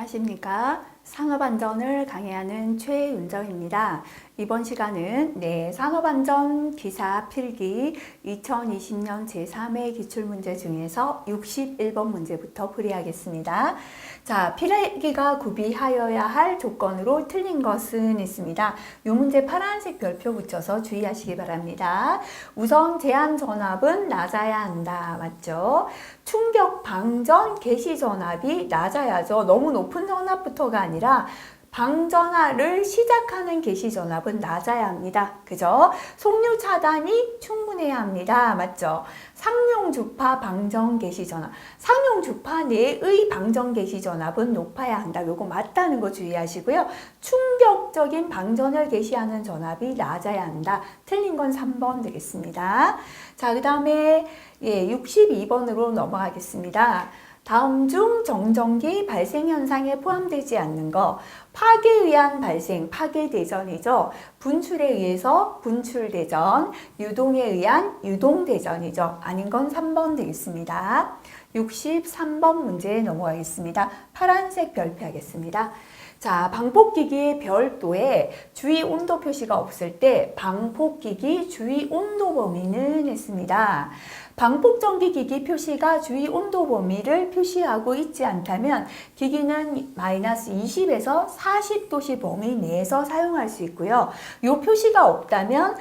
안녕하십니까. 산업안전을 강의하는 최윤정입니다. 이번 시간은 산업안전 기사 필기 2020년 제3회 기출문제 중에서 61번 문제부터 풀이하겠습니다. 자, 필기가 구비하여야 할 조건으로 틀린 것은 있습니다. 이 문제 파란색 별표 붙여서 주의하시기 바랍니다. 우선 제한 전압은 낮아야 한다. 맞죠? 충격 방전 개시 전압이 낮아야죠. 너무 높은 전압부터가 아니라 방전하를 시작하는 개시 전압은 낮아야 합니다. 그죠? 속류 차단이 충분해야 합니다. 맞죠? 상용 주파 방전 개시 전압. 상용 주파 내의 방전 개시 전압은 높아야 한다. 요거 맞다는 거 주의하시고요. 충격적인 방전을 개시하는 전압이 낮아야 한다. 틀린 건 3번 되겠습니다. 자, 그 다음에 62번으로 넘어가겠습니다. 다음 중 정전기 발생 현상에 포함되지 않는 거, 파괴에 의한 발생, 파괴대전이죠. 분출에 의해서 분출대전, 유동에 의한 유동대전이죠. 아닌 건 3번 되겠습니다. 63번 문제에 넘어가겠습니다. 파란색 별표하겠습니다. 자, 방폭기기의 별도에 주의 온도 표시가 없을 때 방폭기기 주의 온도 범위는 했습니다. 방폭전기기기 표시가 주의 온도 범위를 표시하고 있지 않다면 기기는 마이너스 20에서 40도씨 범위 내에서 사용할 수 있고요. 이 표시가 없다면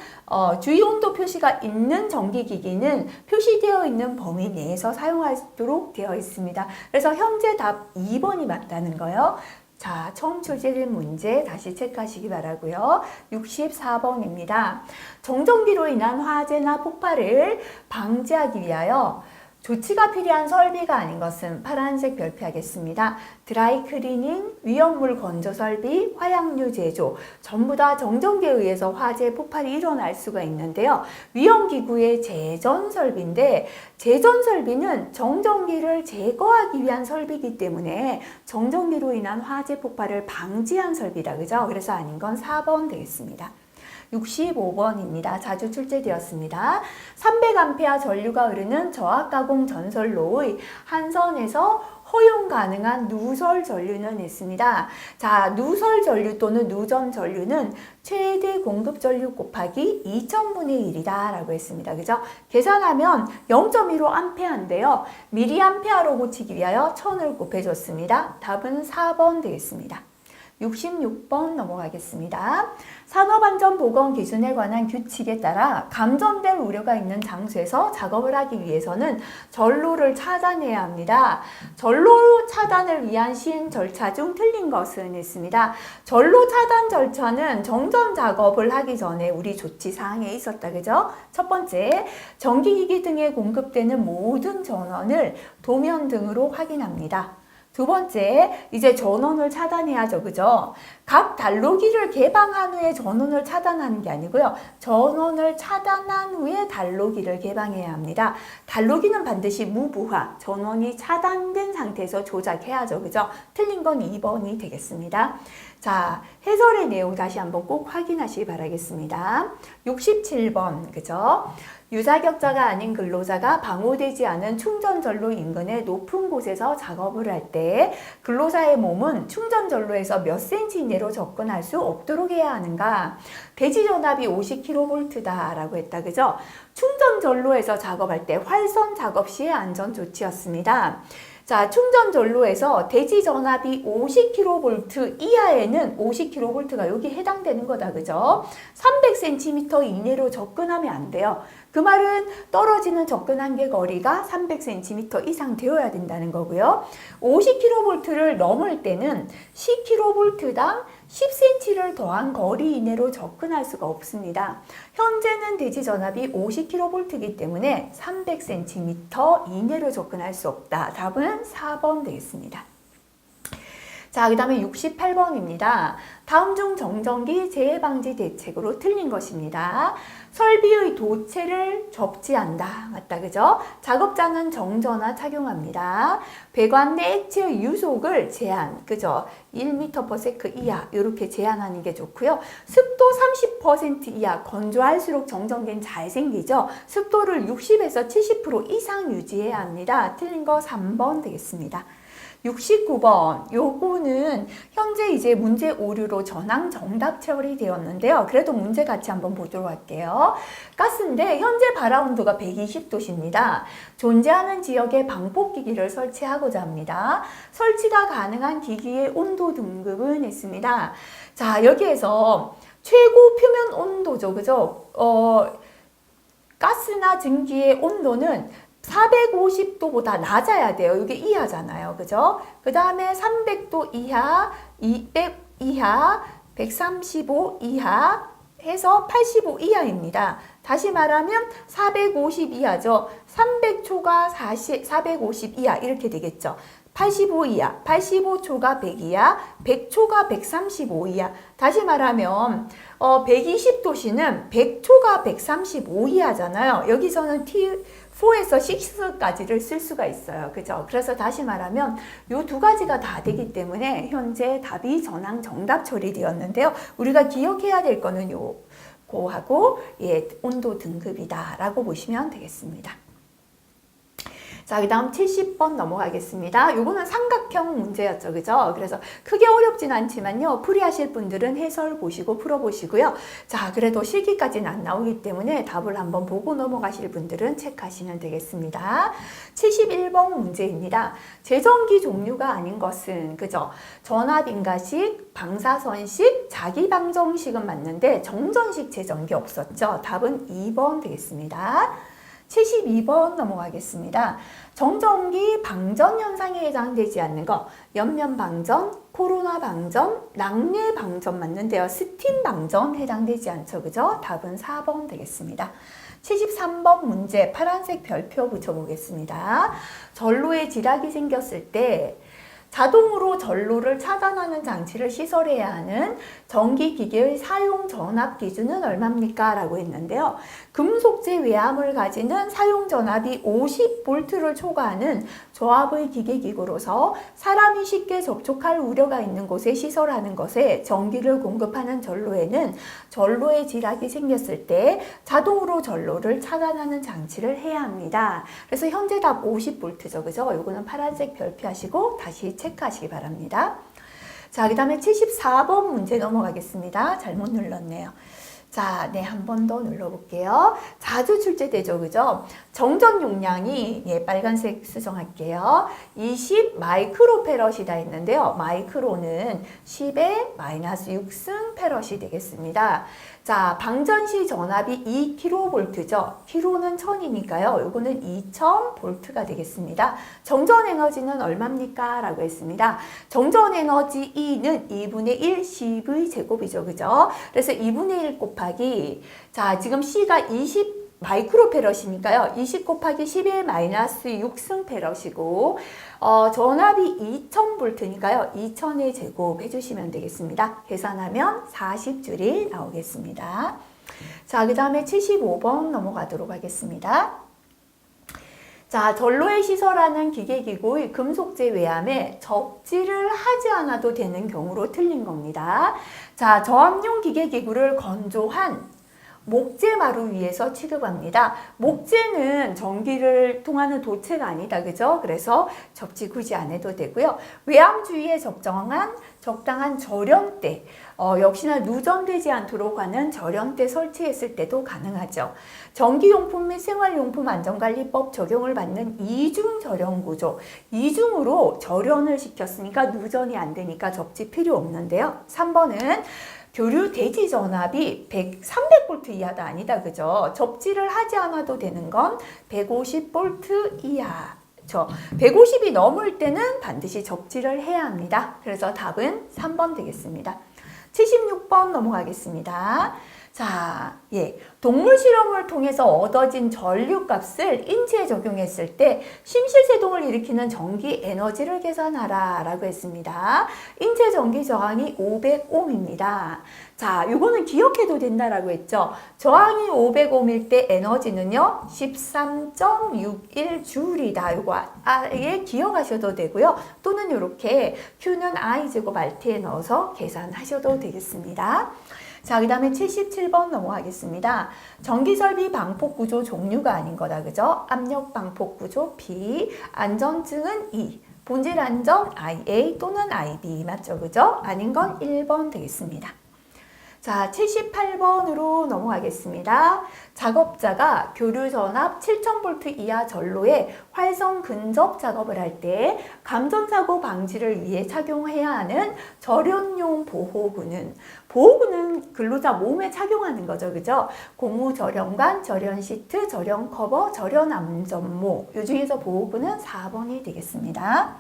주의 온도 표시가 있는 전기기기는 표시되어 있는 범위 내에서 사용하도록 되어 있습니다. 그래서 현재 답 2번이 맞다는 거예요. 자, 처음 출제된 문제 다시 체크하시기 바라고요. 64번입니다. 정전기로 인한 화재나 폭발을 방지하기 위하여 조치가 필요한 설비가 아닌 것은 파란색 별표하겠습니다. 드라이클리닝, 위험물 건조 설비, 화약류 제조 전부 다 정전기에 의해서 화재 폭발이 일어날 수가 있는데요. 위험기구의 제전 설비인데 제전 설비는 정전기를 제거하기 위한 설비이기 때문에 정전기로 인한 화재 폭발을 방지한 설비다. 그죠? 그래서 아닌 건 4번 되겠습니다. 65번입니다. 자주 출제되었습니다. 300A 전류가 흐르는 저압가공 전선로의 한 선에서 허용 가능한 누설 전류는 있습니다. 자, 누설 전류 또는 누전 전류는 최대 공급 전류 곱하기 2000분의 1이다 라고 했습니다. 그죠? 계산하면 0.15A인데요. 미리암페어로 고치기 위하여 1000을 곱해줬습니다. 답은 4번 되겠습니다. 66번 넘어가겠습니다. 산업안전보건 기준에 관한 규칙에 따라 감전될 우려가 있는 장소에서 작업을 하기 위해서는 전로를 차단해야 합니다. 전로 차단을 위한 시행 절차 중 틀린 것은 있습니다. 전로 차단 절차는 정전 작업을 하기 전에 우리 조치 사항에 있었다. 그죠? 첫 번째, 전기기기 등에 공급되는 모든 전원을 도면 등으로 확인합니다. 두 번째, 이제 전원을 차단해야죠. 그죠? 각 단로기를 개방한 후에 전원을 차단하는 게 아니고요. 전원을 차단한 후에 단로기를 개방해야 합니다. 단로기는 반드시 무부하, 전원이 차단된 상태에서 조작해야죠. 그죠? 틀린 건 2번이 되겠습니다. 자, 해설의 내용 다시 한번 꼭 확인하시기 바라겠습니다. 67번, 그죠? 유자격자가 아닌 근로자가 방호되지 않은 충전전로 인근의 높은 곳에서 작업을 할 때 근로자의 몸은 충전전로에서 몇 cm 이내로 접근할 수 없도록 해야 하는가? 대지전압이 50kV다 라고 했다. 그죠? 충전전로에서 작업할 때 활선 작업 시의 안전조치였습니다. 자, 충전전로에서 대지전압이 50kV 이하에는 50kV가 여기 해당되는 거다. 그죠? 300cm 이내로 접근하면 안 돼요. 그 말은 떨어지는 접근 한계 거리가 300cm 이상 되어야 된다는 거고요. 50kV를 넘을 때는 10kV당 10cm를 더한 거리 이내로 접근할 수가 없습니다. 현재는 대지전압이 50kV이기 때문에 300cm 이내로 접근할 수 없다. 답은 4번 되겠습니다. 자, 그 다음에 68번입니다. 다음 중 정전기 재해 방지 대책으로 틀린 것입니다. 설비의 도체를 접지한다. 맞다. 그죠? 작업자는 정전화 착용합니다. 배관 내 액체의 유속을 제한. 그죠? 1m/s 이하 이렇게 제한하는 게 좋고요. 습도 30% 이하 건조할수록 정전기는 잘 생기죠. 습도를 60에서 70% 이상 유지해야 합니다. 틀린 거 3번 되겠습니다. 69번 요거는 현재 이제 문제 오류로 전항 정답 처리되었는데요. 그래도 문제 같이 한번 보도록 할게요. 가스인데 현재 발화 온도가 120도십니다. 존재하는 지역에 방폭기기를 설치하고자 합니다. 설치가 가능한 기기의 온도 등급은 있습니다. 자, 여기에서 최고 표면 온도죠. 그죠? 가스나 증기의 온도는 450도보다 낮아야 돼요. 이게 이하잖아요. 그죠? 그 다음에 300도 이하, 200 이하, 135 이하 해서 85 이하입니다. 다시 말하면 450 이하죠. 300초가 450 이하 이렇게 되겠죠. 85 이하, 85초가 100 이하, 100초가 135 이하. 다시 말하면 120도씨는 100초가 135 이하잖아요. 여기서는 T4에서 6까지를 쓸 수가 있어요. 그죠? 그래서 다시 말하면 이 두 가지가 다 되기 때문에 현재 답이 전항 정답 처리되었는데요. 우리가 기억해야 될 거는 요거하고 온도 등급이다 라고 보시면 되겠습니다. 자, 그 다음 70번 넘어가겠습니다. 요거는 삼각형 문제였죠. 그죠? 그래서 크게 어렵진 않지만요. 풀이하실 분들은 해설 보시고 풀어보시고요. 자, 그래도 실기까지는 안 나오기 때문에 답을 한번 보고 넘어가실 분들은 체크하시면 되겠습니다. 71번 문제입니다. 제전기 종류가 아닌 것은, 그죠? 전압인가식, 방사선식, 자기방정식은 맞는데 정전식 제전기 없었죠? 답은 2번 되겠습니다. 72번 넘어가겠습니다. 정전기 방전 현상에 해당되지 않는 거, 옆면 방전, 코로나 방전, 낙뢰 방전 맞는데요. 스팀 방전 해당되지 않죠. 그죠? 답은 4번 되겠습니다. 73번 문제 파란색 별표 붙여보겠습니다. 전로에 지락이 생겼을 때 자동으로 전로를 차단하는 장치를 시설해야 하는 전기기계의 사용 전압 기준은 얼마입니까? 라고 했는데요. 금속재 외암을 가지는 사용 전압이 50V를 초과하는 저압의 기계기구로서 사람이 쉽게 접촉할 우려가 있는 곳에 시설하는 것에 전기를 공급하는 전로에는 전로에 지락이 생겼을 때 자동으로 전로를 차단하는 장치를 해야 합니다. 그래서 현재 답 50V죠. 그죠? 요거는 파란색 별표하시고 다시 체크하시기 바랍니다. 자, 그 다음에 74번 문제 넘어가겠습니다. 잘못 눌렀네요. 자, 네, 한 번 더 눌러볼게요. 자주 출제되죠, 그죠? 정전 용량이, 빨간색 수정할게요. 20 마이크로페럿이다 했는데요. 마이크로는 10의 마이너스 6승 페럿이 되겠습니다. 자, 방전시 전압이 2kV죠. kV는 1000이니까요. 이거는 2000V가 되겠습니다. 정전 에너지는 얼마입니까? 라고 했습니다. 정전 에너지 E는 2분의 1 10의 제곱이죠. 그죠? 그래서 2분의 1 곱하기, 자, 지금 C가 20 마이크로페럿이니까요. 20 곱하기 10의 마이너스 6승 페럿이고 전압이 2000V니까요. 2000의 제곱 해주시면 되겠습니다. 계산하면 40줄이 나오겠습니다. 자, 그 다음에 75번 넘어가도록 하겠습니다. 자, 전로에 시설하는 기계기구의 금속재 외암에 접지를 하지 않아도 되는 경우로 틀린 겁니다. 자, 저압용 기계기구를 건조한 목재마루 위에서 취급합니다. 목재는 전기를 통하는 도체가 아니다. 그죠? 그래서 접지 굳이 안 해도 되고요. 외암 주위에 적당한 절연대, 역시나 누전되지 않도록 하는 절연대 설치했을 때도 가능하죠. 전기용품 및 생활용품 안전관리법 적용을 받는 이중 절연 구조. 이중으로 절연을 시켰으니까 누전이 안 되니까 접지 필요 없는데요. 3번은 교류 대지 전압이 300V 이하다 아니다. 그죠? 접지를 하지 않아도 되는 건 150V 이하. 150이 넘을 때는 반드시 접지를 해야 합니다. 그래서 답은 3번 되겠습니다. 76번 넘어가겠습니다. 자, 동물 실험을 통해서 얻어진 전류값을 인체에 적용했을 때 심실세동을 일으키는 전기 에너지를 계산하라 라고 했습니다. 인체 전기 저항이 500옴입니다. 자, 요거는 기억해도 된다라고 했죠. 저항이 500옴일 때 에너지는요 13.61줄이다. 요거 아예 기억하셔도 되고요. 또는 이렇게 Q는 I제곱 RT에 넣어서 계산하셔도 되겠습니다. 자, 그 다음에 77번 넘어가겠습니다. 전기설비 방폭구조 종류가 아닌 거다. 그죠? 압력 방폭구조 B, 안전증은 E, 본질 안전 IA 또는 IB 맞죠? 그죠? 아닌 건 1번 되겠습니다. 자, 78번으로 넘어가겠습니다. 작업자가 교류 전압 7000V 이하 전로에 활성 근접 작업을 할 때 감전사고 방지를 위해 착용해야 하는 절연용 보호구는 근로자 몸에 착용하는 거죠. 그죠? 고무 절연관, 절연 시트, 절연 커버, 절연 안전모. 이 중에서 보호구는 4번이 되겠습니다.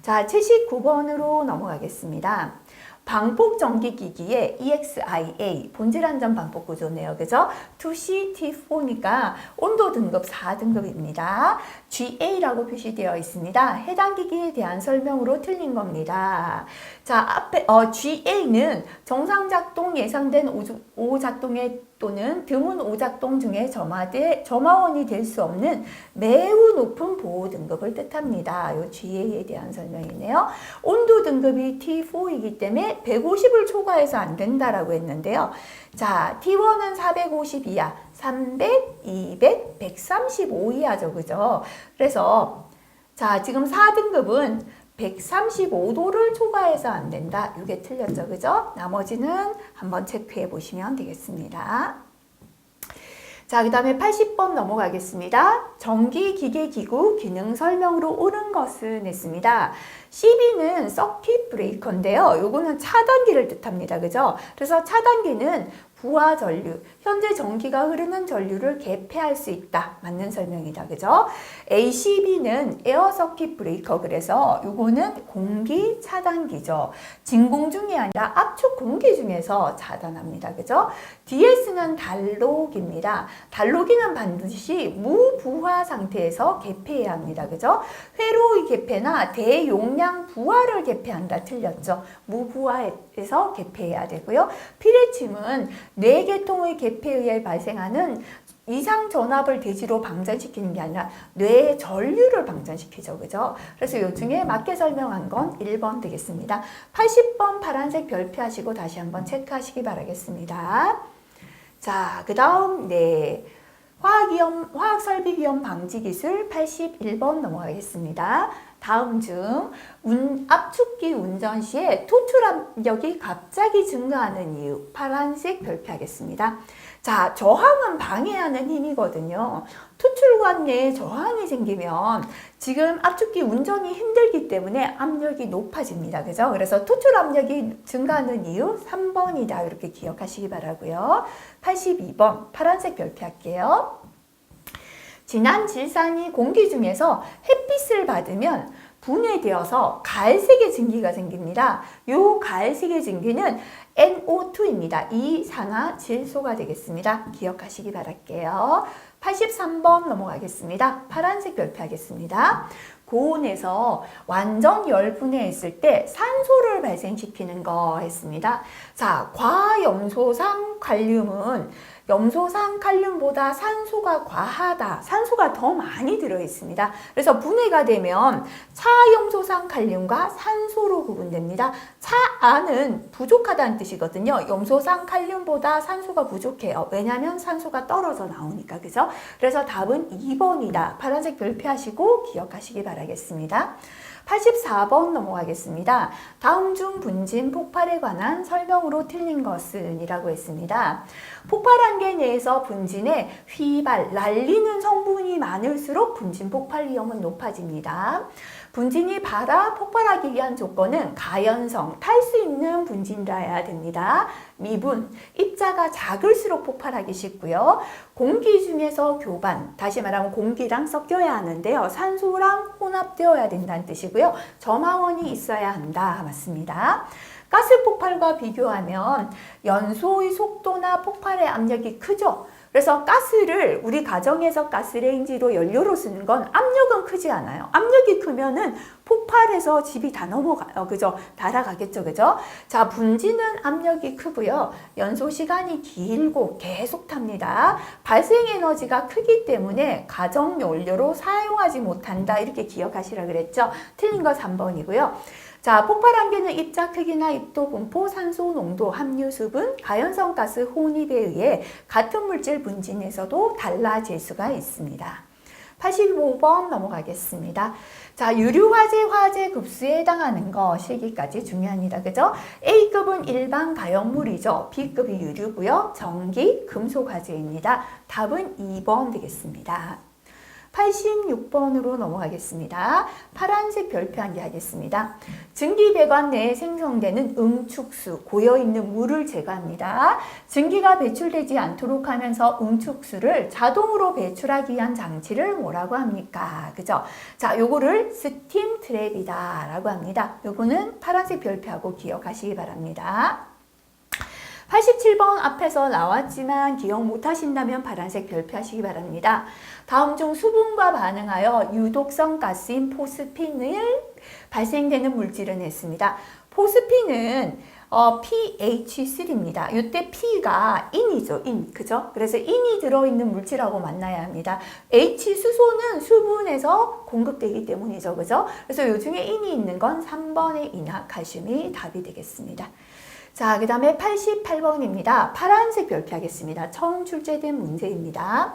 자, 79번으로 넘어가겠습니다. 방폭 전기기기의 EXIA, 본질 안전 방폭 구조네요. 그죠? 2C, T4니까 온도 등급 4등급입니다. GA라고 표시되어 있습니다. 해당 기기에 대한 설명으로 틀린 겁니다. 자, 앞에 GA는 정상 작동 예상된 오작동에 또는 드문 오작동 중에 점화원이 될 수 없는 매우 높은 보호 등급을 뜻합니다. 이 GA에 대한 설명이네요. 온도 등급이 T4이기 때문에 150을 초과해서 안 된다라고 했는데요. 자, T1은 450 이하, 300, 200, 135 이하죠. 그죠? 그래서 자, 지금 4등급은 135도를 초과해서 안 된다. 이게 틀렸죠. 그죠? 나머지는 한번 체크해 보시면 되겠습니다. 자, 그 다음에 80번 넘어가겠습니다. 전기기계기구 기능 설명으로 옳은 것은 했습니다. CB는 서킷 브레이커인데요. 요거는 차단기를 뜻합니다. 그죠? 그래서 차단기는 부하 전류, 현재 전기가 흐르는 전류를 개폐할 수 있다. 맞는 설명이다. 그죠? ACB는 에어 서킷 브레이커, 그래서 요거는 공기 차단기죠. 진공 중이 아니라 압축 공기 중에서 차단합니다. 그죠? DS는 단록입니다. 단록이는 반드시 무부하 상태에서 개폐해야 합니다. 그죠? 회로의 개폐나 대용량 부하를 개폐한다. 틀렸죠? 무부하에서 개폐해야 되고요. 피레침은 뇌계통의 개폐에 의해 발생하는 이상 전압을 대지로 방전시키는 게 아니라 뇌의 전류를 방전시키죠. 그죠? 그래서 이 중에 맞게 설명한 건 1번 되겠습니다. 80번 파란색 별표하시고 다시 한번 체크하시기 바라겠습니다. 자, 그 다음 화학설비위험 방지기술 81번 넘어가겠습니다. 다음 중 압축기 운전 시에 토출 압력이 갑자기 증가하는 이유, 파란색 별표하겠습니다. 자, 저항은 방해하는 힘이거든요. 토출관 내에 저항이 생기면 지금 압축기 운전이 힘들기 때문에 압력이 높아집니다. 그죠? 그래서 토출 압력이 증가하는 이유 3번이다. 이렇게 기억하시기 바라고요. 82번 파란색 별표할게요. 진한 질산이 공기 중에서 햇빛을 받으면 분해되어서 갈색의 증기가 생깁니다. 이 갈색의 증기는 NO2입니다. 이산화질소가 되겠습니다. 기억하시기 바랄게요. 83번 넘어가겠습니다. 파란색 별표하겠습니다. 고온에서 완전 열분해했을 때 산소를 발생시키는 거 했습니다. 자, 과염소산 칼륨은 염소산 칼륨보다 산소가 과하다. 산소가 더 많이 들어있습니다. 그래서 분해가 되면 차염소산 칼륨과 산소로 구분됩니다. 차안은 부족하다는 뜻이거든요. 염소산 칼륨보다 산소가 부족해요. 왜냐하면 산소가 떨어져 나오니까. 그죠? 그래서 답은 2번이다. 파란색 별표하시고 기억하시기 바라겠습니다. 84번 넘어가겠습니다. 다음 중 분진 폭발에 관한 설명으로 틀린 것은 이라고 했습니다. 폭발 한계 내에서 분진에 휘발, 날리는 성분이 많을수록 분진 폭발 위험은 높아집니다. 분진이 발화, 폭발하기 위한 조건은 가연성, 탈 수 있는 분진이라야 됩니다. 미분, 입자가 작을수록 폭발하기 쉽고요. 공기 중에서 교반, 다시 말하면 공기랑 섞여야 하는데요. 산소랑 혼합되어야 된다는 뜻이고요. 점화원이 있어야 한다. 맞습니다. 가스 폭발과 비교하면 연소의 속도나 폭발의 압력이 크죠. 그래서 가스를 우리 가정에서 가스레인지로 연료로 쓰는 건 압력은 크지 않아요. 압력이 크면은 폭발해서 집이 다 넘어가요. 그죠? 날아가겠죠. 그죠? 자, 분진은 압력이 크고요. 연소 시간이 길고 계속 탑니다. 발생 에너지가 크기 때문에 가정 연료로 사용하지 못한다. 이렇게 기억하시라 그랬죠? 틀린 거 3번이고요. 자, 폭발 한계는 입자 크기나 입도 분포, 산소 농도, 함유 수분, 가연성 가스 혼입에 의해 같은 물질 분진에서도 달라질 수가 있습니다. 85번 넘어가겠습니다. 자, 유류화재 화재 급수에 해당하는 거 실기까지 중요합니다. 그죠? A급은 일반 가연물이죠. B급이 유류고요. 전기, 금속 화재입니다. 답은 2번 되겠습니다. 86번으로 넘어가겠습니다. 파란색 별표 한 개 하겠습니다. 증기배관 내에 생성되는 응축수, 고여있는 물을 제거합니다. 증기가 배출되지 않도록 하면서 응축수를 자동으로 배출하기 위한 장치를 뭐라고 합니까? 그죠? 자, 요거를 스팀 트랩이다 라고 합니다. 요거는 파란색 별표하고 기억하시기 바랍니다. 87번 앞에서 나왔지만 기억 못하신다면 파란색 별표하시기 바랍니다. 다음 중 수분과 반응하여 유독성 가스인 포스핀을 발생되는 물질은 했습니다. 포스핀은 pH3입니다. 이때 P가 인이죠. 인. 그죠? 그래서 인이 들어있는 물질하고 만나야 합니다. H 수소는 수분에서 공급되기 때문이죠. 그죠? 그래서 요 중에 인이 있는 건 3번의 인화 칼슘이 답이 되겠습니다. 자, 그 다음에 88번입니다. 파란색 별표하겠습니다. 처음 출제된 문제입니다.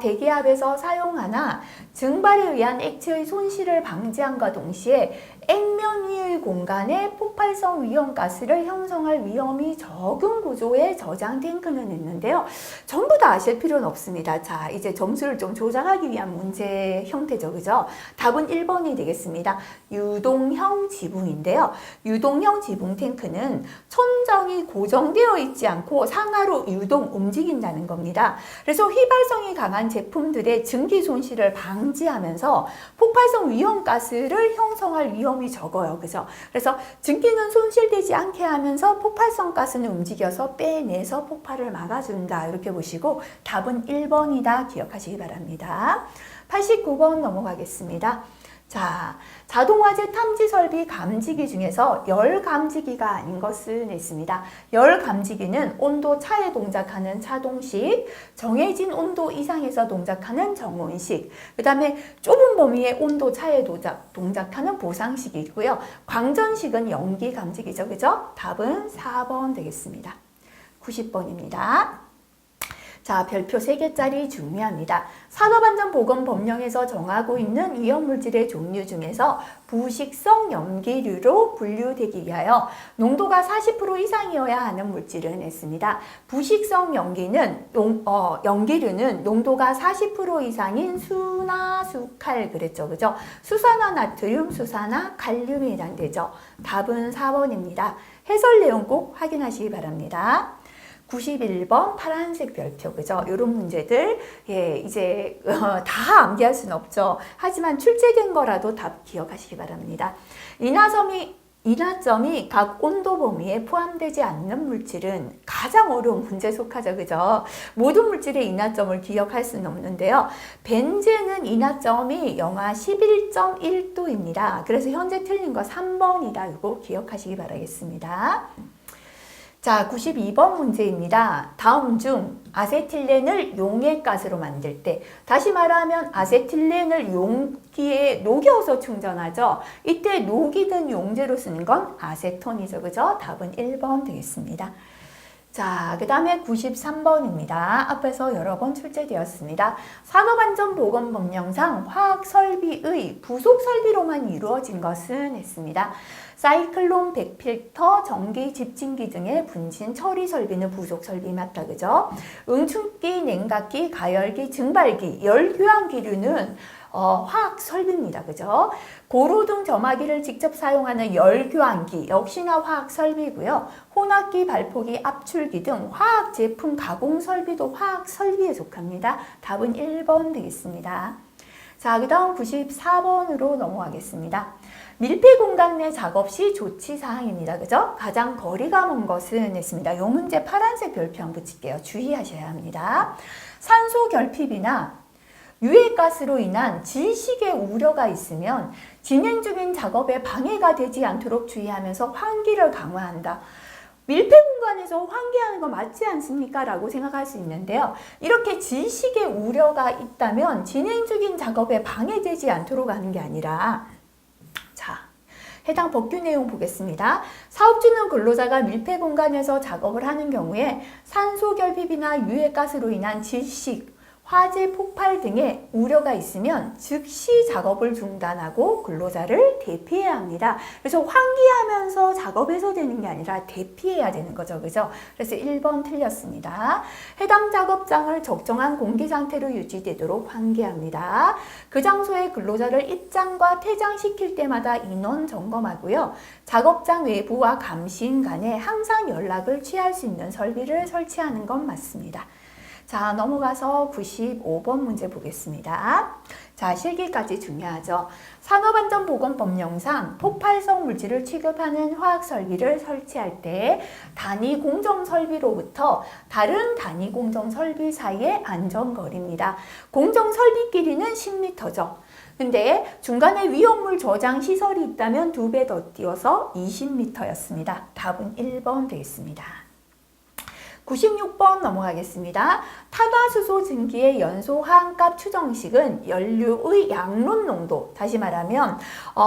대기압에서 사용하나 증발에 의한 액체의 손실을 방지함과 동시에 액면 위의 공간에 폭발성 위험가스를 형성할 위험이 적은 구조의 저장 탱크는 있는데요. 전부 다 아실 필요는 없습니다. 자, 이제 점수를 좀 조작하기 위한 문제 형태죠. 그죠? 답은 1번이 되겠습니다. 유동형 지붕인데요. 유동형 지붕 탱크는 천정이 고정되어 있지 않고 상하로 유동 움직인다는 겁니다. 그래서 휘발성이 강한 제품들의 증기 손실을 방지하면서 폭발성 위험가스를 형성할 위험이 적어요. 그죠? 그래서 증기는 손실되지 않게 하면서 폭발성 가스는 움직여서 빼내서 폭발을 막아준다. 이렇게 보시고 답은 1번이다. 기억하시기 바랍니다. 89번 넘어가겠습니다. 자, 자동화재 탐지 설비 감지기 중에서 열 감지기가 아닌 것은 있습니다. 열 감지기는 온도 차에 동작하는 차동식, 정해진 온도 이상에서 동작하는 정온식, 그 다음에 좁은 범위의 온도 차에 동작하는 보상식이 있고요. 광전식은 연기 감지기죠. 그죠? 답은 4번 되겠습니다. 90번입니다. 자, 별표 3개짜리 중요합니다. 산업안전보건법령에서 정하고 있는 위험물질의 종류 중에서 부식성 염기류로 분류되기 위하여 농도가 40% 이상이어야 하는 물질은 했습니다. 부식성 염기류는 농도가 40% 이상인 수나 수칼 그랬죠. 그죠? 수산화 나트륨, 수산화 칼륨이 해당되죠. 답은 4번입니다. 해설 내용 꼭 확인하시기 바랍니다. 91번 파란색 별표, 그죠? 이런 문제들, 예, 이제 다 암기할 수는 없죠. 하지만 출제된 거라도 답 기억하시기 바랍니다. 인화점이 각 온도 범위에 포함되지 않는 물질은 가장 어려운 문제에 속하죠. 그죠? 모든 물질의 인화점을 기억할 수는 없는데요. 벤젠은 인화점이 영하 11.1도입니다. 그래서 현재 틀린 거 3번이다. 이거 기억하시기 바라겠습니다. 자, 92번 문제입니다. 다음 중 아세틸렌을 용액가스로 만들 때, 다시 말하면 아세틸렌을 용기에 녹여서 충전하죠. 이때 녹이든 용제로 쓰는 건 아세톤이죠. 그죠? 답은 1번 되겠습니다. 자, 그 다음에 93번입니다. 앞에서 여러 번 출제되었습니다. 산업안전보건법령상 화학설비의 부속설비로만 이루어진 것은 했습니다. 사이클론 백필터, 전기 집진기 등의 분진 처리 설비는 부속 설비 맞다. 그죠? 응축기, 냉각기, 가열기, 증발기, 열교환기류는 화학 설비입니다. 그죠? 고로등 점화기를 직접 사용하는 열교환기 역시나 화학 설비고요. 혼합기, 발포기, 압출기 등 화학 제품 가공 설비도 화학 설비에 속합니다. 답은 1번 되겠습니다. 자, 그 다음 94번으로 넘어가겠습니다. 밀폐 공간 내 작업 시 조치 사항입니다. 그죠? 가장 거리가 먼 것은 했습니다. 이 문제 파란색 별표 한번 붙일게요. 주의하셔야 합니다. 산소 결핍이나 유해가스로 인한 질식의 우려가 있으면 진행 중인 작업에 방해가 되지 않도록 주의하면서 환기를 강화한다. 밀폐 공간에서 환기하는 거 맞지 않습니까? 라고 생각할 수 있는데요. 이렇게 질식의 우려가 있다면 진행 중인 작업에 방해되지 않도록 하는 게 아니라, 자, 해당 법규 내용 보겠습니다. 사업주는 근로자가 밀폐 공간에서 작업을 하는 경우에 산소 결핍이나 유해가스로 인한 질식, 화재 폭발 등의 우려가 있으면 즉시 작업을 중단하고 근로자를 대피해야 합니다. 그래서 환기하면서 작업해서 되는 게 아니라 대피해야 되는 거죠. 그죠? 그래서 1번 틀렸습니다. 해당 작업장을 적정한 공기 상태로 유지되도록 환기합니다. 그 장소에 근로자를 입장과 퇴장시킬 때마다 인원 점검하고요. 작업장 외부와 감시인 간에 항상 연락을 취할 수 있는 설비를 설치하는 건 맞습니다. 자, 넘어가서 95번 문제 보겠습니다. 자, 실기까지 중요하죠. 산업안전보건법령상 폭발성 물질을 취급하는 화학설비를 설치할 때 단위 공정설비로부터 다른 단위 공정설비 사이의 안전거리입니다. 공정설비끼리는 10m죠. 근데 중간에 위험물 저장 시설이 있다면 2배 더 띄워서 20m였습니다. 답은 1번 되겠습니다. 96번 넘어가겠습니다. 탄화수소 증기의 연소 화학값 추정식은 연료의 양론 농도, 다시 말하면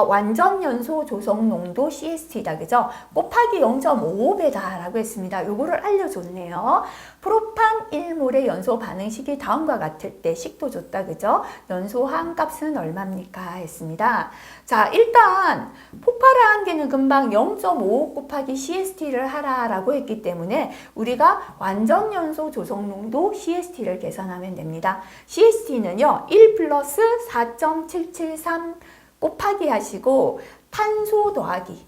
완전 연소 조성 농도 CST다, 그죠? 곱하기 0.55배다 라고 했습니다. 요거를 알려줬네요. 프로판 1몰의 연소 반응식이 다음과 같을 때 식도 줬다, 그죠? 연소 화학값은 얼마입니까? 했습니다. 자, 일단 폭발한 게는 금방 0.55 곱하기 CST를 하라라고 했기 때문에 우리가 완전 연소 조성 농도 CST를 계산하면 됩니다. CST는요, 1 플러스 4.773 곱하기 하시고 탄소 더하기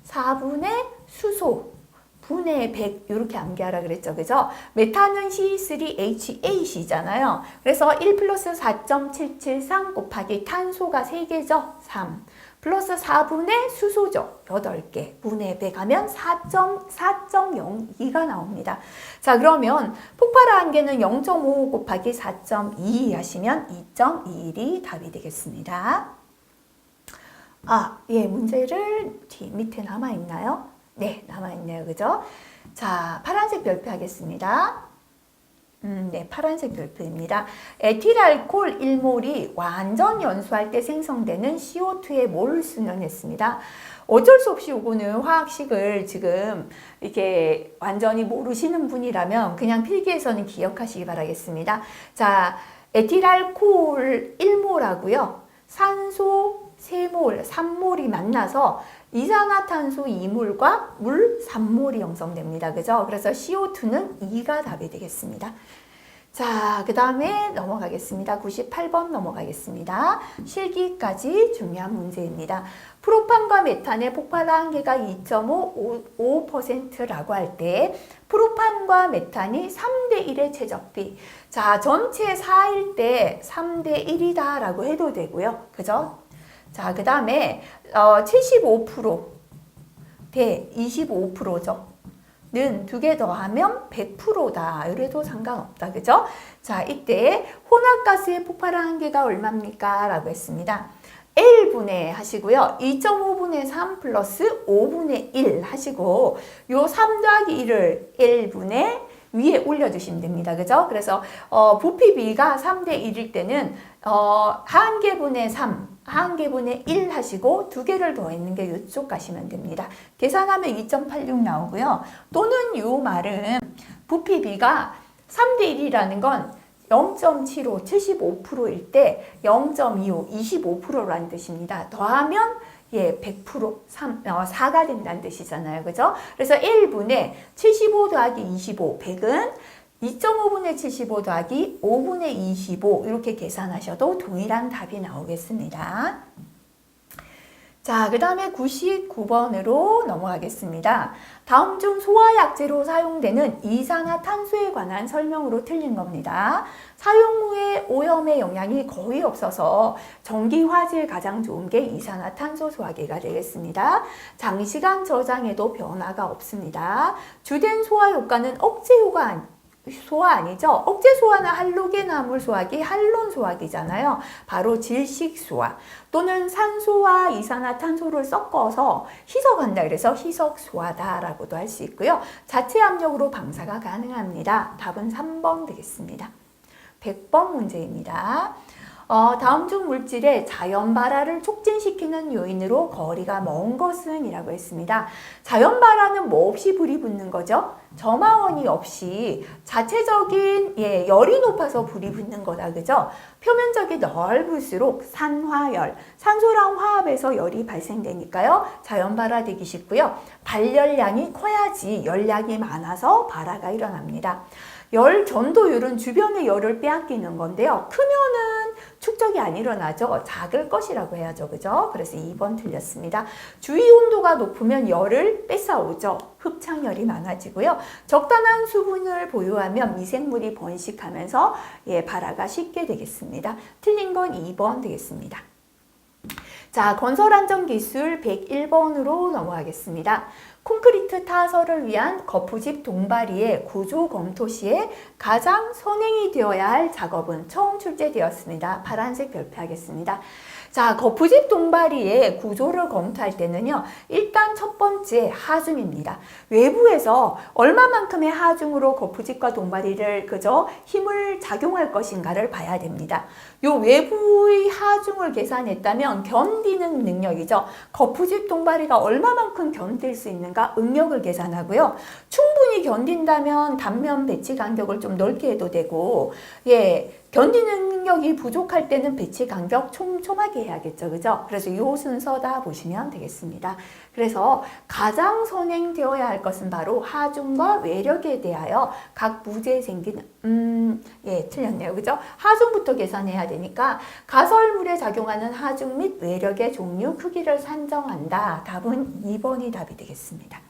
4분의 수소 분의 100 이렇게 암기하라 그랬죠. 그죠? 메탄은 C3H8이잖아요. 그래서 1 플러스 4.773 곱하기 탄소가 3개죠. 3 플러스 4분의 수소죠. 8개 분의 100 하면 4.02가 나옵니다. 자, 그러면 폭발한 게는 0.5 곱하기 4.2 하시면 2.21이 답이 되겠습니다. 아, 예, 문제를 뒤 밑에 남아있나요? 네, 남아있네요. 그죠? 자, 파란색 별표 하겠습니다. 네, 파란색 별표입니다. 에틸알코올 1몰이 완전 연소할 때 생성되는 CO2의 몰수는 했습니다. 어쩔 수 없이 요거는 화학식을 지금 이렇게 완전히 모르시는 분이라면 그냥 필기에서는 기억하시기 바라겠습니다. 자, 에틸알코올 1몰하고요. 산소 3몰, 3몰이 만나서 이산화탄소 2몰과 물 3몰이 형성됩니다. 그죠? 그래서 CO2는 2가 답이 되겠습니다. 자, 그 다음에 넘어가겠습니다. 98번 넘어가겠습니다. 실기까지 중요한 문제입니다. 프로판과 메탄의 폭발 한계가 2.55%라고 할 때 프로판과 메탄이 3대1의 최적비. 자, 전체 4일 때 3대1이다 라고 해도 되고요. 그죠? 자, 그 다음에 75% 대 25%죠. 는 2개 더하면 100%다. 이래도 상관없다. 그죠? 자, 이때 혼합가스의 폭발 한계가 얼마입니까? 라고 했습니다. L분의 하시고요. 2.5분의 3 플러스 5분의 1 하시고 요 3 더하기 1을 L분의 위에 올려주시면 됩니다. 그죠? 그래서 부피 B가 3대 1일 때는 하한계분의 3, 하한계분의 1 하시고 2개를 더했는 게 이쪽 가시면 됩니다. 계산하면 2.86 나오고요. 또는 이 말은 부피 B가 3대 1이라는 건 0.75, 75%일 때 0.25, 25%라는 뜻입니다. 더하면 100%, 4가 된다는 뜻이잖아요. 그죠? 그래서 1분의 75 더하기 25, 100은 2.5분의 75 더하기 5분의 25 이렇게 계산하셔도 동일한 답이 나오겠습니다. 자, 그 다음에 99번으로 넘어가겠습니다. 다음 중 소화약제로 사용되는 이산화탄소에 관한 설명으로 틀린 겁니다. 사용 후에 오염의 영향이 거의 없어서 전기 화재에 가장 좋은 게 이산화탄소 소화기가 되겠습니다. 장시간 저장에도 변화가 없습니다. 주된 소화 효과는 억제 소화 아니죠? 억제 소화는 할로겐화물 소화기, 할론 소화기잖아요. 바로 질식 소화 또는 산소와 이산화탄소를 섞어서 희석한다. 그래서 희석 소화다라고도 할 수 있고요. 자체 압력으로 방사가 가능합니다. 답은 3번 되겠습니다. 100번 문제입니다. 다음 중 물질의 자연 발화를 促진시키는 요인으로 거리가 먼 것은 이라고 했습니다. 자연 발화는 뭐 없이 불이 붙는 거죠? 점화원이 없이 자체적인 열이 높아서 불이 붙는 거다. 그죠? 표면적이 넓을수록 산화열, 산소랑 화합해서 열이 발생되니까요. 자연 발화되기 쉽고요. 발열량이 커야지 열량이 많아서 발화가 일어납니다. 열 전도율은 주변의 열을 빼앗기는 건데요. 크면은 축적이 안 일어나죠. 작을 것이라고 해야죠. 그죠? 그래서 2번 틀렸습니다. 주위 온도가 높으면 열을 뺏어오죠. 흡착열이 많아지고요. 적당한 수분을 보유하면 미생물이 번식하면서 발화가 쉽게 되겠습니다. 틀린 건 2번 되겠습니다. 자, 건설안전기술 101번으로 넘어가겠습니다. 콘크리트 타설을 위한 거푸집 동바리의 구조 검토 시에 가장 선행이 되어야 할 작업은 처음 출제되었습니다. 파란색 별표하겠습니다. 자, 거푸집 동바리의 구조를 검토할 때는요. 일단 첫 번째 하중입니다. 외부에서 얼마만큼의 하중으로 거푸집과 동바리를 그저 힘을 작용할 것인가를 봐야 됩니다. 요 외부의 하중을 계산했다면 견디는 능력이죠. 거푸집 동바리가 얼마만큼 견딜 수 있는가 응력을 계산하고요. 충분히 견딘다면 단면 배치 간격을 좀 넓게 해도 되고 견디는 능력이 부족할 때는 배치 간격 촘촘하게 해야겠죠. 그죠? 그래서 이 순서다 보시면 되겠습니다. 그래서 가장 선행되어야 할 것은 바로 하중과 외력에 대하여 각 무제에 생기는 틀렸네요. 그죠? 하중부터 계산해야 되니까 가설물에 작용하는 하중 및 외력의 종류, 크기를 산정한다. 답은 2번이 답이 되겠습니다.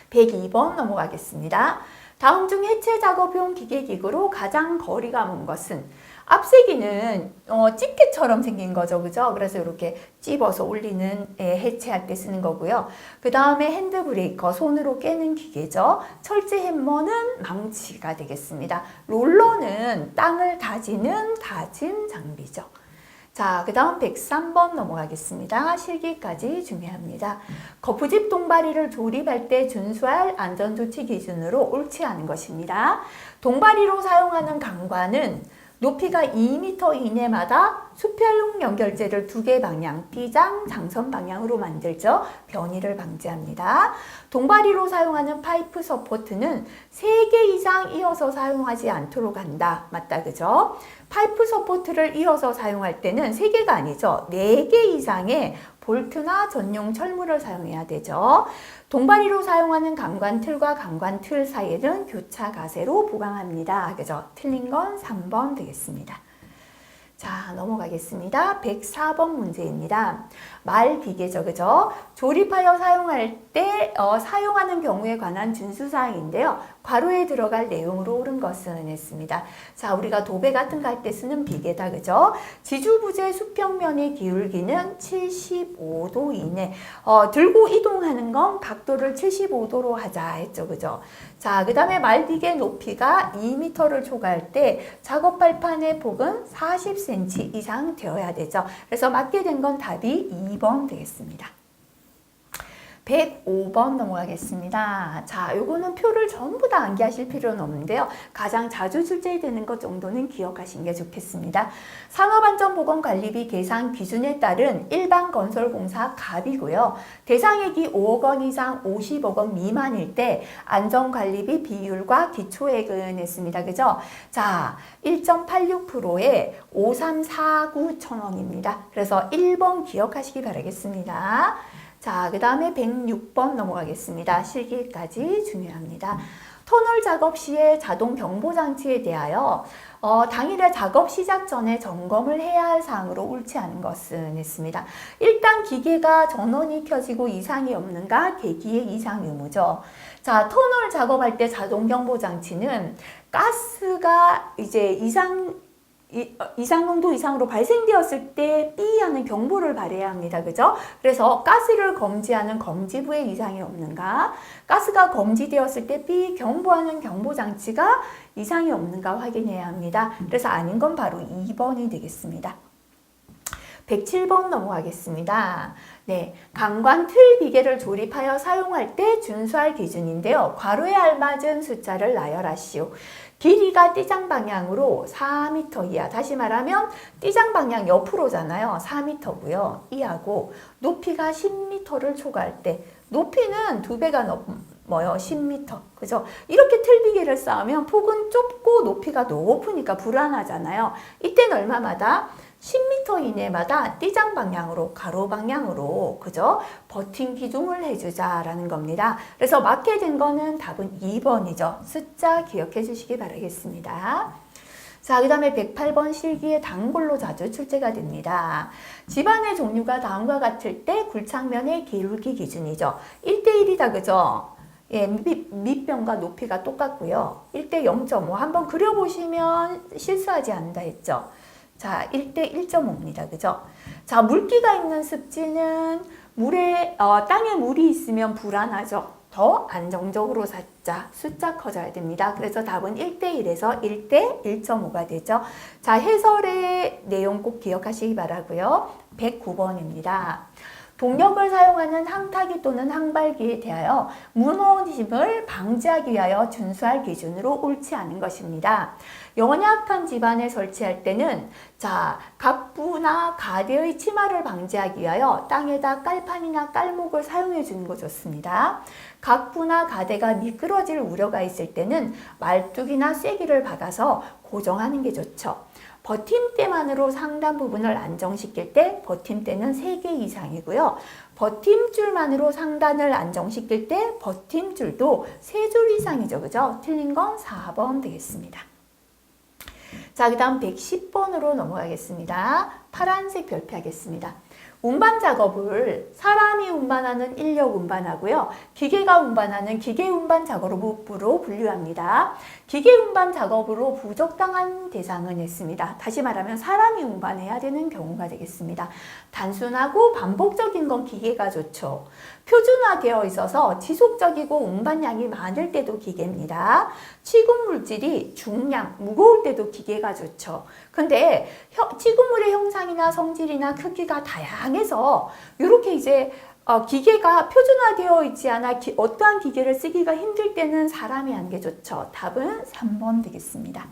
102번 넘어가겠습니다. 다음 중 해체 작업용 기계기구로 가장 거리가 먼 것은 앞세기는 집게처럼 생긴 거죠. 그죠? 그래서 이렇게 찝어서 올리는 해체할 때 쓰는 거고요. 그 다음에 핸드브레이커, 손으로 깨는 기계죠. 철제 햄머는 망치가 되겠습니다. 롤러는 땅을 다지는 다짐 장비죠. 자, 그 다음 103번 넘어가겠습니다. 실기까지 중요합니다. 거푸집 동바리를 조립할 때 준수할 안전조치 기준으로 옳지 않은 것입니다. 동바리로 사용하는 강관은 높이가 2m 이내마다 수평 연결재를 2개 방향, B장, 장선 방향으로 만들죠. 변이를 방지합니다. 동바리로 사용하는 파이프 서포트는 3개 이상 이어서 사용하지 않도록 한다. 맞다, 그죠? 파이프 서포트를 이어서 사용할 때는 3개가 아니죠. 4개 이상의 볼트나 전용 철물을 사용해야 되죠. 동바리로 사용하는 강관 틀과 강관 틀 사이에는 교차 가세로 보강합니다. 그죠? 틀린 건 3번 되겠습니다. 자, 넘어가겠습니다. 104번 문제입니다. 말비계죠, 그죠? 조립하여 사용할 때 사용하는 경우에 관한 준수사항인데요. 괄호에 들어갈 내용으로 옳은 것은 했습니다. 자, 우리가 도배 같은 거 할 때 쓰는 비계다, 그죠? 지주부재 수평면의 기울기는 75도 이내. 들고 이동하는 건 각도를 75도로 하자 했죠, 그죠? 자, 그 다음에 말비계 높이가 2m를 초과할 때 작업 발판의 폭은 40cm 이상 되어야 되죠. 그래서 맞게 된 건 답이 2번 되겠습니다. 105번 넘어가겠습니다. 자, 요거는 표를 전부 다 암기하실 필요는 없는데요. 가장 자주 출제되는 것 정도는 기억하시는 게 좋겠습니다. 산업안전보건관리비 계산 기준에 따른 일반 건설공사 갑이고요. 대상액이 5억 원 이상 50억 원 미만일 때 안전관리비 비율과 기초액은 했습니다. 그죠? 자, 1.86%에 5349,000원입니다. 그래서 1번 기억하시기 바라겠습니다. 자, 그 다음에 106번 넘어가겠습니다. 실기까지 중요합니다. 터널 작업 시에 자동 경보 장치에 대하여 당일에 작업 시작 전에 점검을 해야 할 사항으로 옳지 않은 것은 했습니다. 일단 기계가 전원이 켜지고 이상이 없는가? 계기의 이상 의무죠. 자, 터널 작업할 때 자동 경보 장치는 가스가 이제 이상 농도 이상으로 발생되었을 때 삐 하는 경보를 발해야 합니다. 그죠? 그래서 가스를 검지하는 검지부에 이상이 없는가? 가스가 검지되었을 때 삐 경보하는 경보장치가 이상이 없는가 확인해야 합니다. 그래서 아닌 건 바로 2번이 되겠습니다. 107번 넘어가겠습니다. 네, 강관 틀 기계를 조립하여 사용할 때 준수할 기준인데요. 괄호에 알맞은 숫자를 나열하시오. 길이가 띠장 방향으로 4m 이하. 다시 말하면 띠장 방향 옆으로잖아요. 4m고요. 이하고 높이가 10m를 초과할 때 높이는 2배가 넘어요. 10m. 그죠? 이렇게 틀비계를 쌓으면 폭은 좁고 높이가 높으니까 불안하잖아요. 이때는 얼마마다? 10m 이내마다 띠장 방향으로, 가로 방향으로, 그죠? 버팅 기둥을 해주자라는 겁니다. 그래서 맞게 된 거는 답은 2번이죠. 숫자 기억해 주시기 바라겠습니다. 자, 그 다음에 108번 실기에 단골로 자주 출제가 됩니다. 집안의 종류가 다음과 같을 때 굴착면의 기울기 기준이죠. 1대1이다, 그죠? 예, 밑변과 높이가 똑같고요. 1대 0.5 한번 그려보시면 실수하지 않는다 했죠. 자, 1대 1.5입니다. 그죠? 자, 물기가 있는 습지는 땅에 물이 있으면 불안하죠. 더 안정적으로 쌓자. 숫자 커져야 됩니다. 그래서 답은 1대1에서 1대 1.5가 되죠. 자, 해설의 내용 꼭 기억하시기 바라고요. 109번입니다. 동력을 사용하는 항타기 또는 항발기에 대하여 무너짐을 방지하기 위하여 준수할 기준으로 옳지 않은 것입니다. 연약한 집안에 설치할 때는 자, 각부나 가대의 침하를 방지하기 위하여 땅에다 깔판이나 깔목을 사용해 주는 거 좋습니다. 각부나 가대가 미끄러질 우려가 있을 때는 말뚝이나 쐐기를 박아서 고정하는 게 좋죠. 버팀대만으로 상단 부분을 안정시킬 때 버팀대는 3개 이상이고요. 버팀줄만으로 상단을 안정시킬 때 버팀줄도 3줄 이상이죠. 그죠? 틀린 건 4번 되겠습니다. 자, 그 다음 110번으로 넘어가겠습니다. 파란색 별표하겠습니다. 운반 작업을 사람이 운반하는 인력 운반하고요. 기계가 운반하는 기계 운반 작업으로 분류합니다. 기계 운반 작업으로 부적당한 대상은 했습니다. 다시 말하면 사람이 운반해야 되는 경우가 되겠습니다. 단순하고 반복적인 건 기계가 좋죠. 표준화되어 있어서 지속적이고 운반량이 많을 때도 기계입니다. 취급 물질이 중량, 무거울 때도 기계가 좋죠. 근데 취급물의 형상이나 성질이나 크기가 다양해서 이렇게 이제 기계가 표준화되어 있지 않아 어떠한 기계를 쓰기가 힘들 때는 사람이 하는 게 좋죠. 답은 3번 되겠습니다.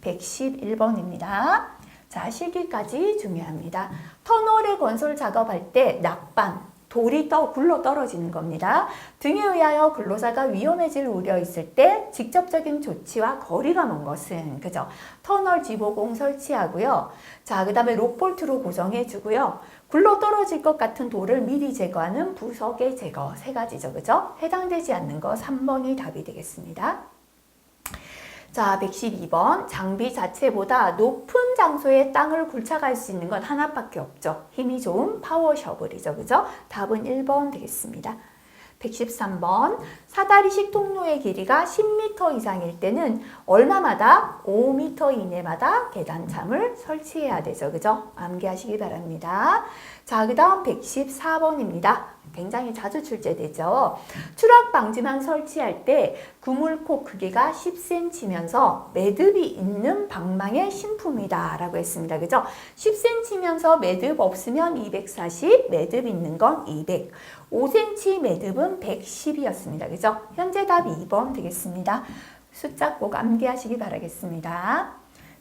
111번입니다. 자, 실기까지 중요합니다. 터널의 건설 작업할 때 낙반, 돌이 굴러 떨어지는 겁니다. 등에 의하여 근로자가 위험해질 우려 있을 때 직접적인 조치와 거리가 먼 것은 그죠? 터널 지보공 설치하고요. 자, 그 다음에 록볼트로 고정해 주고요. 굴러 떨어질 것 같은 돌을 미리 제거하는 부석의 제거 3가지죠. 그죠? 해당되지 않는 거 3번이 답이 되겠습니다. 자, 112번. 장비 자체보다 높은 장소에 땅을 굴착할 수 있는 건 하나밖에 없죠. 힘이 좋은 파워 셔블이죠. 그죠? 답은 1번 되겠습니다. 113번. 사다리식 통로의 길이가 10m 이상일 때는 얼마마다 5m 이내마다 계단참을 설치해야 되죠. 그죠? 암기하시기 바랍니다. 자, 그 다음 114번입니다. 굉장히 자주 출제되죠. 추락 방지망 설치할 때 그물코 크기가 10cm면서 매듭이 있는 방망의 신품이다 라고 했습니다. 그죠? 10cm면서 매듭 없으면 240, 매듭 있는 건 200. 5cm 매듭은 110이었습니다. 그죠? 현재 답 2번 되겠습니다. 숫자 꼭 암기하시기 바라겠습니다.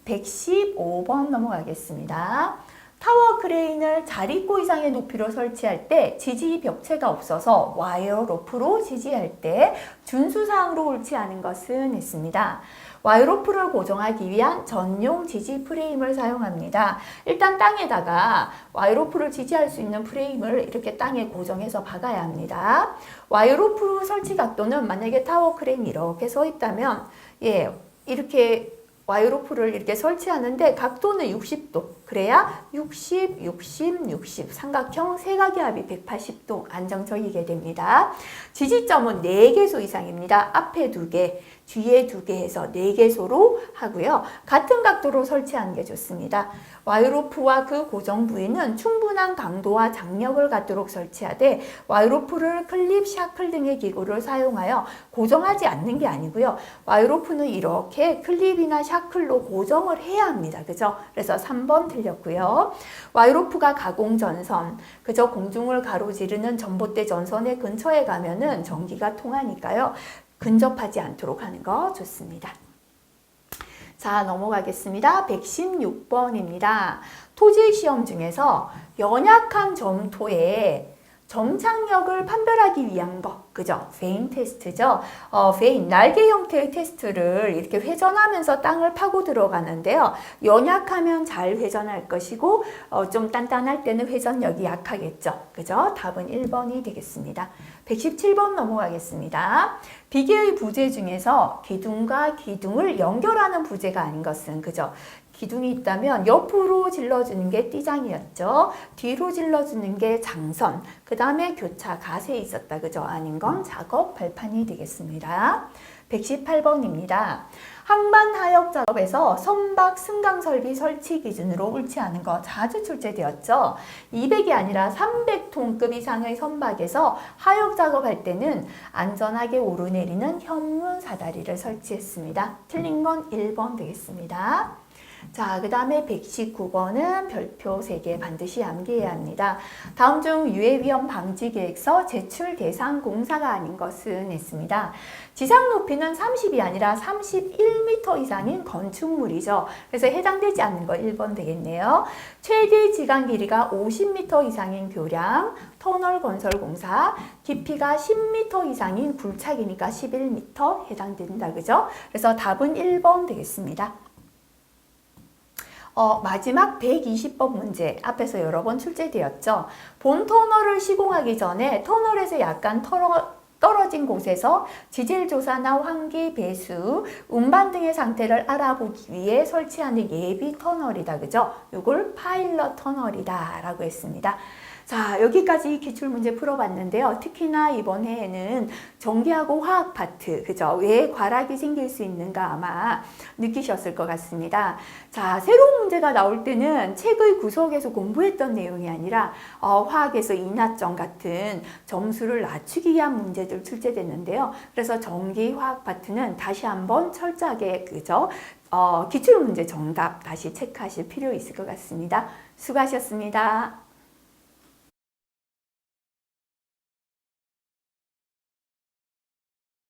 115번 넘어가겠습니다. 타워 크레인을 자리꼬 이상의 높이로 설치할 때 지지 벽체가 없어서 와이어 로프로 지지할 때 준수사항으로 옳지 않은 것은 했습니다. 와이어 로프를 고정하기 위한 전용 지지 프레임을 사용합니다. 일단 땅에다가 와이어 로프를 지지할 수 있는 프레임을 이렇게 땅에 고정해서 박아야 합니다. 와이어 로프 설치 각도는 만약에 타워 크레인이 이렇게 서 있다면 이렇게 와이어 로프를 이렇게 설치하는데 각도는 60도. 그래야 60, 60, 60 삼각형 세각의 합이 180도 안정적이게 됩니다. 지지점은 4개소 이상입니다. 앞에 2개, 뒤에 2개에서 4개소로 하고요. 같은 각도로 설치하는 게 좋습니다. 와이로프와 그 고정 부위는 충분한 강도와 장력을 갖도록 설치하되 와이로프를 클립, 샤클 등의 기구를 사용하여 고정하지 않는 게 아니고요. 와이로프는 이렇게 클립이나 샤클로 고정을 해야 합니다. 그죠? 그래서 3번 틀렸고요. 와이로프가 가공 전선, 그저 공중을 가로지르는 전봇대 전선의 근처에 가면은 전기가 통하니까요. 근접하지 않도록 하는 거 좋습니다. 자, 넘어가겠습니다. 116번입니다. 토지 시험 중에서 연약한 점토에 점착력을 판별하기 위한 거, 그죠? 베인 테스트죠. 베인, 날개 형태의 테스트를 이렇게 회전하면서 땅을 파고 들어가는데요. 연약하면 잘 회전할 것이고, 좀 단단할 때는 회전력이 약하겠죠. 그죠? 답은 1번이 되겠습니다. 117번 넘어가겠습니다. 비계의 부재 중에서 기둥과 기둥을 연결하는 부재가 아닌 것은, 그죠? 기둥이 있다면 옆으로 질러주는 게 띠장이었죠. 뒤로 질러주는 게 장선. 그 다음에 교차, 가세 있었다. 그죠? 아닌 건 작업 발판이 되겠습니다. 118번입니다. 항반 하역 작업에서 선박 승강 설비 설치 기준으로 옳지 않은 거 자주 출제되었죠. 200이 아니라 300톤급 이상의 선박에서 하역 작업할 때는 안전하게 오르내리는 현문 사다리를 설치했습니다. 틀린 건 1번 되겠습니다. 자, 그 다음에 119번은 별표 3개 반드시 암기해야 합니다. 다음 중 유해위험 방지계획서 제출 대상 공사가 아닌 것은 했습니다. 지상 높이는 30이 아니라 31m 이상인 건축물이죠. 그래서 해당되지 않는 거 1번 되겠네요. 최대 지강 길이가 50m 이상인 교량, 터널 건설 공사, 깊이가 10m 이상인 굴착이니까 11m 해당된다. 그죠? 그래서 답은 1번 되겠습니다. 마지막 120번 문제 앞에서 여러 번 출제되었죠. 본 터널을 시공하기 전에 터널에서 약간 떨어진 곳에서 지질조사나 환기, 배수, 운반 등의 상태를 알아보기 위해 설치하는 예비 터널이다. 그죠? 이걸 파일럿 터널이다 라고 했습니다. 자, 여기까지 기출문제 풀어봤는데요. 특히나 이번 해에는 전기하고 화학 파트, 그죠? 왜 과락이 생길 수 있는가 아마 느끼셨을 것 같습니다. 자, 새로운 문제가 나올 때는 책의 구석에서 공부했던 내용이 아니라 화학에서 인하점 같은 점수를 낮추기 위한 문제들 출제됐는데요. 그래서 전기, 화학 파트는 다시 한번 철저하게, 그죠? 기출문제 정답 다시 체크하실 필요 있을 것 같습니다. 수고하셨습니다.